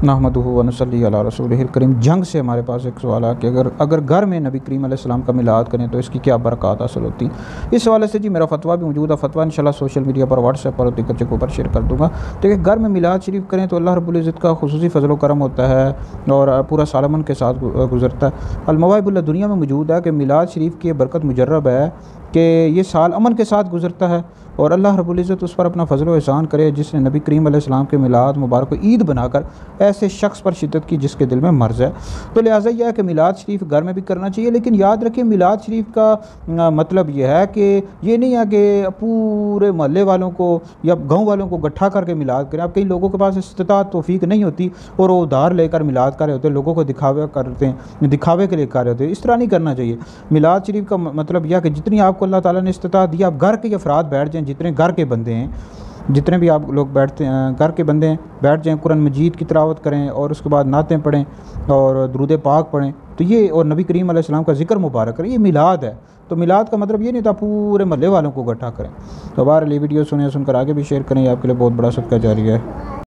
नहमदुहु व नसल्ली अला रसूलिहिल करीम। जंग से हमारे पास एक सवाल है कि अगर घर में नबी करीम अलैहि सलाम का मिलाद करें तो इसकी क्या बरक़ात हासिल होती है। इस हवाले से जी मेरा फतवा भी मौजूद है। फतवा इंशाल्लाह सोशल मीडिया पर, व्हाट्सएप पर और दीगर जगहों पर शेयर कर दूँगा। तो कि घर में मिलाद शरीफ करें तो अल्लाह रब्बुल इज़्ज़त का खुसूसी फ़ज़ल व करम होता है और पूरा साल अमन के साथ गुज़रता है। अल-मवाहिबुल दुनिया में मौजूद है कि मिलाद शरीफ की बरकत मुजर्रब है कि ये साल अमन के साथ गुज़रता है और अल्लाह रब्बुल इज़्ज़त उस पर अपना फ़ज़ल व एहसान करे जिसने नबी करीम अलैहि सलाम के मिलाद मुबारक को ईद बनाकर ऐसे शख्स पर शिद्दत की जिसके दिल में मर्ज़ है। तो लिहाजा यह है कि मिलाद शरीफ घर में भी करना चाहिए, लेकिन याद रखिए मिलाद शरीफ का मतलब यह है कि ये नहीं है कि पूरे मोहल्ले वालों को या गाँव वालों को इकट्ठा करके मिलाद करें। अब कई लोगों के पास इस्तिताअत तौफीक नहीं होती और वो उधार लेकर मिलाद कर रहे होते हैं, लोगों को दिखावे करते हैं, दिखावे के लिए कर रहे होते हैं। इस तरह नहीं करना चाहिए। मिलाद शरीफ का मतलब यह कि जितनी आपको अल्लाह ताला ने इस्तिताअत दी, आप घर के अफराद बैठ जाएँ, जितने घर के बंदे हैं, जितने भी आप लोग बैठते हैं घर के बंदे हैं, बैठ जाएँ, कुरान मजीद की तिलावत करें और उसके बाद नातें पढ़ें और दुरूद पाक पढ़ें। तो ये और नबी करीम अलैहि सलाम का ज़िक्र मुबारक करें, ये मिलाद है। तो मिलाद का मतलब ये नहीं था पूरे महल्ले वालों को इकट्ठा करें। तो बहरहाल ये वीडियो सुनकर आगे भी शेयर करें, ये आपके लिए बहुत बड़ा सदका जारी है।